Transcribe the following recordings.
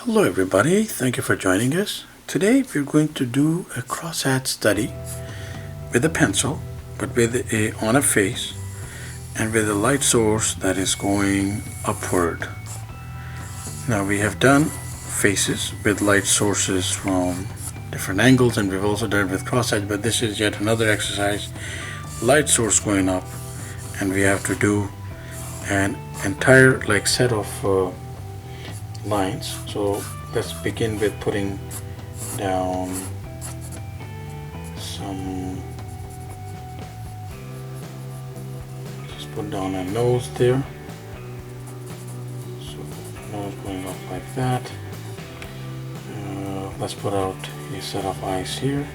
Hello everybody, thank you for joining us. Today we're going to do a crosshatch study with a pencil, but with on a face and with a light source that is going upward. Now we have done faces with light sources from different angles, and we've also done it with crosshatch, but this is yet another exercise, light source going up, and we have to do an entire set of lines. So let's begin with putting down some, just put down a nose there. So nose going up like that. Let's put out a set of eyes here.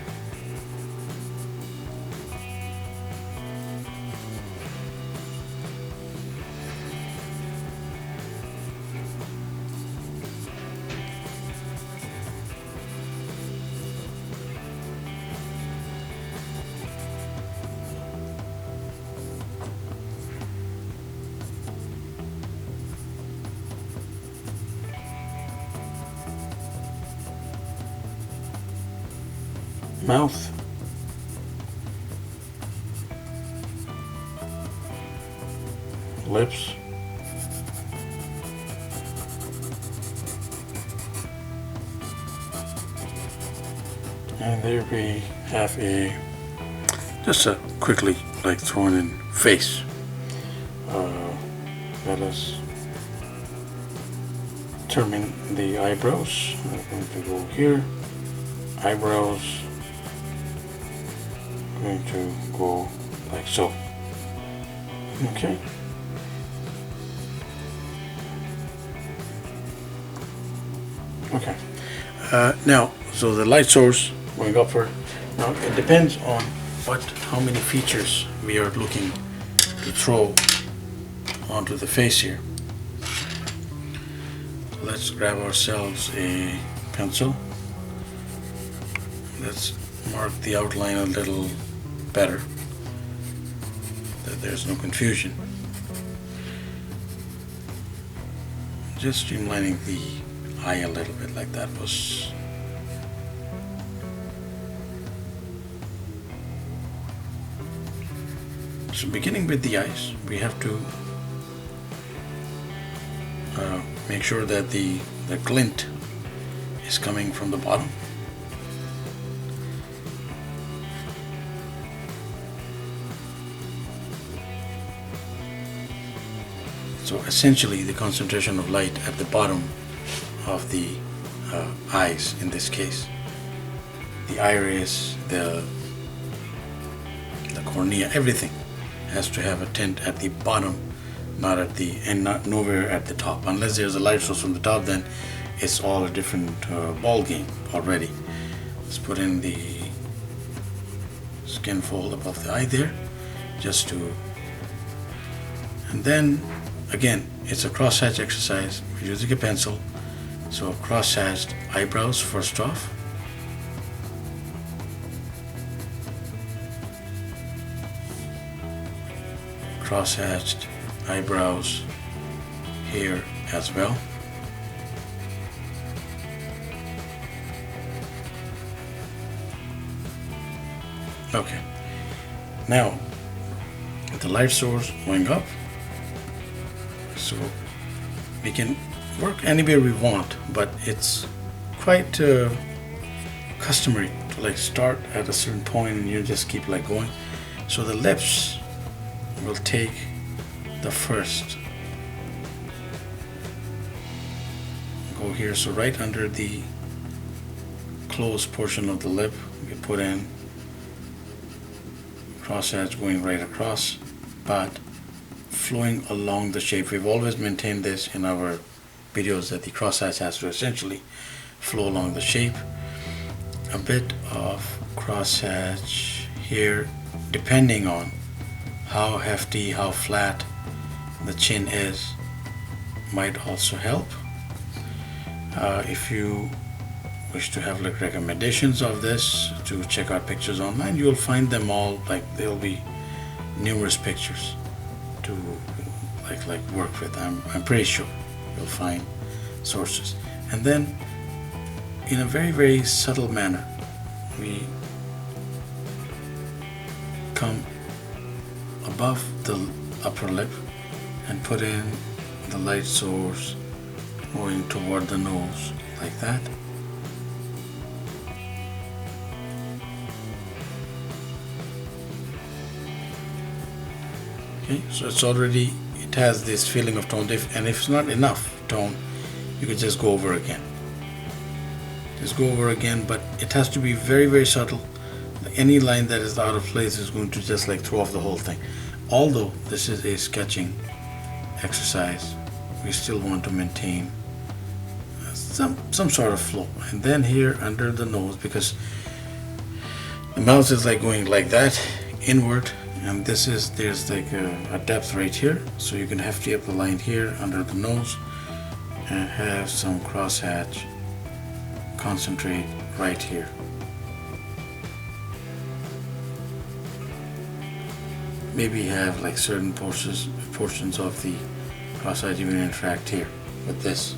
Mouth, lips, and there we have just a quickly thrown in face. Let us determine the eyebrows. I'm going to go here, eyebrows. Going to go like so. Okay. Okay. Now, so the light source going upward. Now it depends on how many features we are looking to throw onto the face here. So let's grab ourselves a pencil. Let's mark the outline a little better, that there's no confusion. Just streamlining the eye a little bit like that was. So beginning with the eyes, we have to make sure that the glint is coming from the bottom. So essentially the concentration of light at the bottom of the eyes, in this case, the iris, the cornea, everything has to have a tint at the bottom, not at the and not nowhere at the top. Unless there's a light source from the top, then it's all a different ball game already. Let's put in the skin fold above the eye there, just to, and then again, it's a crosshatch exercise. We're using a pencil, so crosshatched eyebrows first off. Crosshatched eyebrows here as well. Okay, now the light source going up. So we can work anywhere we want, but it's quite customary to start at a certain point and you just keep going. So the lips will take the first. Go here, so right under the closed portion of the lip, we put in crosshatch going right across, but flowing along the shape. We've always maintained this in our videos, that the crosshatch has to essentially flow along the shape. A bit of crosshatch here, depending on how hefty, how flat the chin is, might also help. If you wish to have recommendations of this, to check out pictures online, you'll find them all. There'll be numerous pictures to work with. I'm pretty sure you'll find sources. And then in a very, very subtle manner, we come above the upper lip and put in the light source going toward the nose like that. Okay, so it has this feeling of tone, and if it's not enough tone, you could just go over again. Just go over again, but it has to be very, very subtle. Any line that is out of place is going to just like throw off the whole thing. Although this is a sketching exercise, we still want to maintain some sort of flow. And then here under the nose, because the mouth is like going like that inward, and there's like a depth right here, so you can hefty up the line here under the nose and have some crosshatch concentrate right here. Maybe have like certain portions of the crosshatch even interact here with this.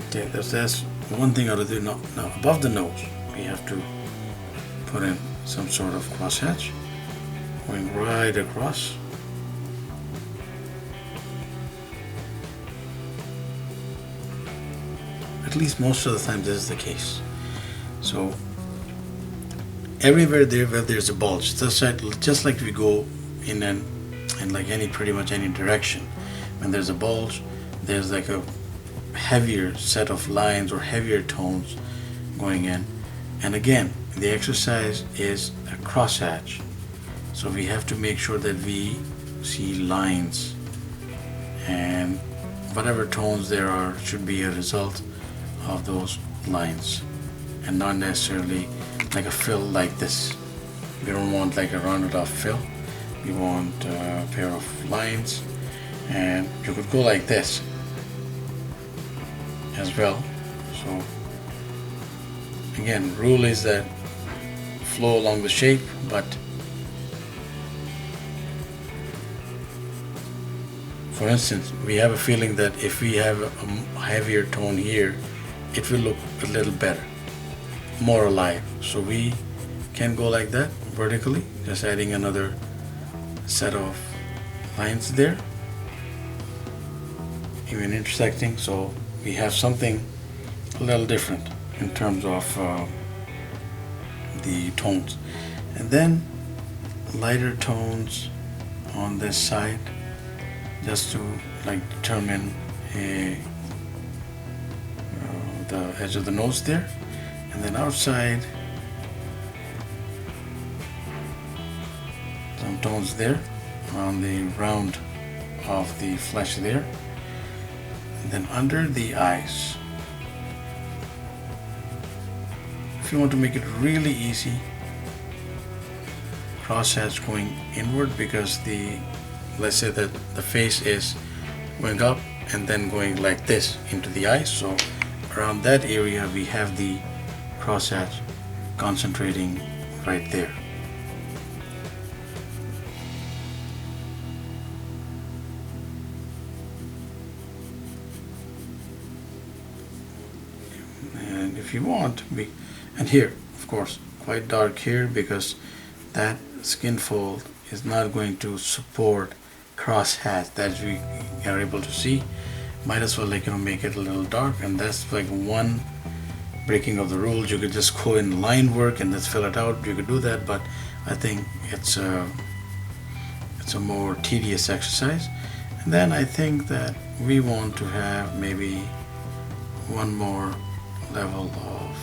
Okay, that's one thing out of the now above the nose we have to put in some sort of crosshatch going right across. At least most of the time this is the case. So everywhere where there's a bulge, just like we go in like pretty much any direction, when there's a bulge, there's like a heavier set of lines or heavier tones going in. And again, the exercise is a crosshatch, so we have to make sure that we see lines, and whatever tones there are should be a result of those lines, and not necessarily like a fill like this. We don't want like a rounded off fill. We want a pair of lines, and you could go like this as well. So again, rule is that flow along the shape, but for instance, we have a feeling that if we have a heavier tone here, it will look a little better, more alive. So we can go like that vertically, just adding another set of lines there, even intersecting, so we have something a little different in terms of the tones. And then lighter tones on this side, just to like determine the edge of the nose there. And then outside, some tones there on the round of the flesh there. And then under the eyes, if you want to make it really easy, crosshatch going inward, because let's say that the face is going up and then going like this into the eyes, so around that area we have the crosshatch concentrating right there. And if you want, and here of course quite dark here, because that skin fold is not going to support crosshatch that we are able to see. Might as well make it a little dark, and that's like one breaking of the rules. You could just go in line work and just fill it out. You could do that, but I think it's a more tedious exercise. And then I think that we want to have maybe one more level of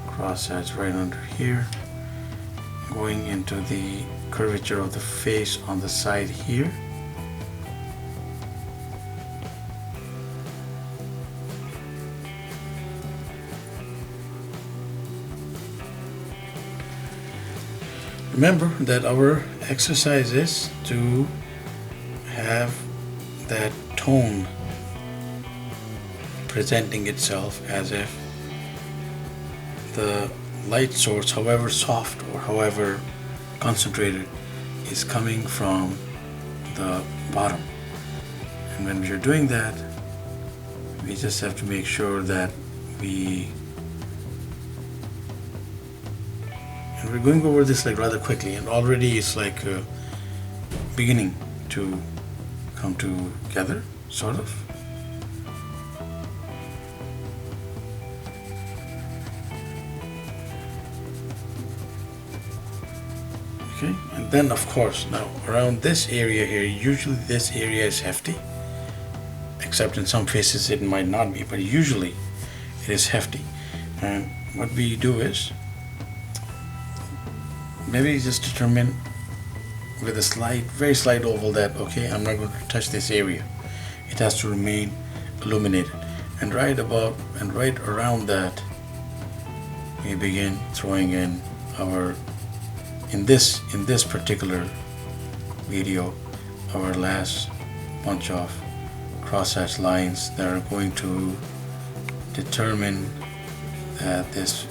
crosshatch right under here, going into the curvature of the face on the side here. Remember that our exercise is to have that tone presenting itself as if the light source, however soft or however concentrated, is coming from the bottom. And when you're doing that, we just have to make sure that and we're going over this like rather quickly, and already it's like beginning to come together, sort of. Okay, and then of course now around this area here, usually this area is hefty, except in some faces it might not be, but usually it is hefty. And what we do is maybe just determine with a slight, very slight oval that, okay, I'm not going to touch this area. It has to remain illuminated. And right above and right around that, we begin throwing in our, in this particular video, our last bunch of crosshatch lines that are going to determine that this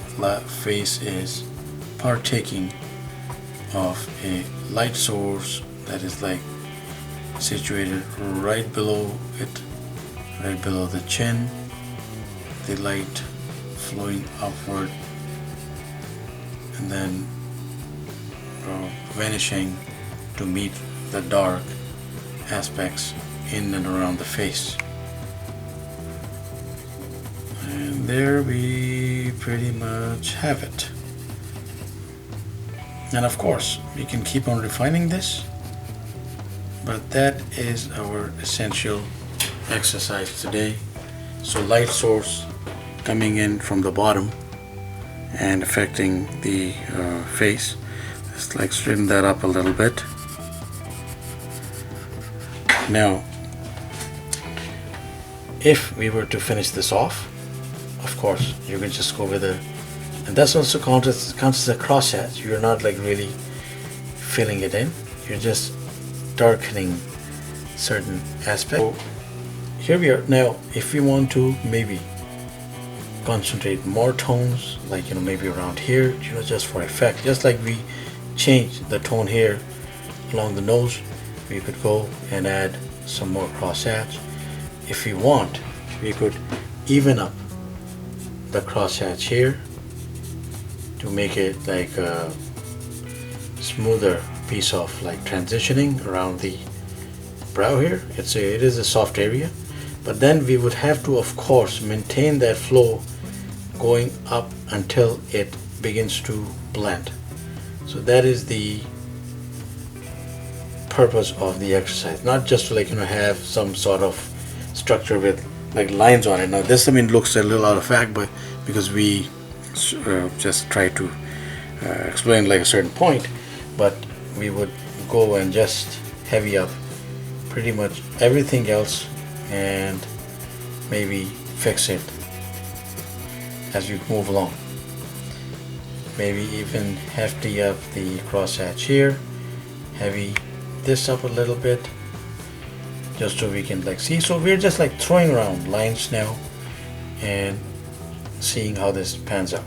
face is partaking of a light source that is like situated right below it, right below the chin, the light flowing upward and then vanishing to meet the dark aspects in and around the face. And there we pretty much have it. And of course we can keep on refining this, but that is our essential exercise today. So light source coming in from the bottom and affecting the face. Just like straighten that up a little bit. Now if we were to finish this off, of course you can just go with a, and that's also counts as a crosshatch. You're not like really filling it in, you're just darkening certain aspects. So here we are. Now if we want to maybe concentrate more tones, like maybe around here, just for effect, just like we change the tone here along the nose, we could go and add some more crosshatch. If we want, we could even up the crosshatch here to make it like a smoother piece of like transitioning around the brow here. It is a soft area, but then we would have to of course maintain that flow going up until it begins to blend. So that is the purpose of the exercise, not just to have some sort of structure with like lines on it. Now this looks a little out of fact, but because we just try to explain like a certain point, but we would go and just heavy up pretty much everything else and maybe fix it as we move along. Maybe even hefty up the crosshatch here, heavy this up a little bit, just so we can see. So we're just throwing around lines now and seeing how this pans out.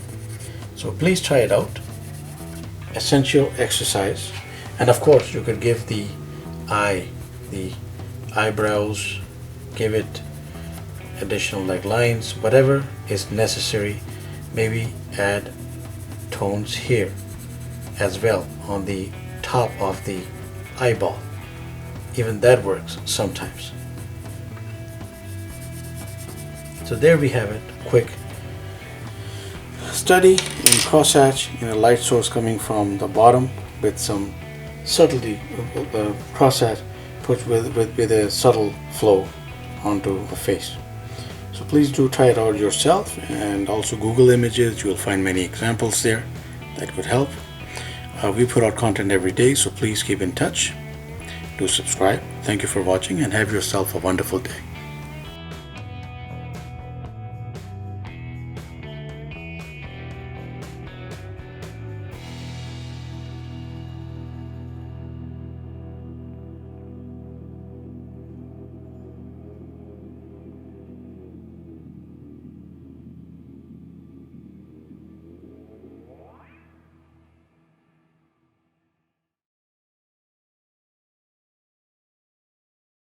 So please try it out. Essential exercise. And of course you could give the eyebrows, give it additional lines, whatever is necessary. Maybe add tones here as well on the top of the eyeball. Even that works sometimes. So there we have it. Quick study in crosshatch in a light source coming from the bottom with some subtlety. Crosshatch put with a subtle flow onto the face. So please do try it out yourself, and also Google images. You will find many examples there that could help. We put out content every day, so please keep in touch. Do subscribe. Thank you for watching and have yourself a wonderful day.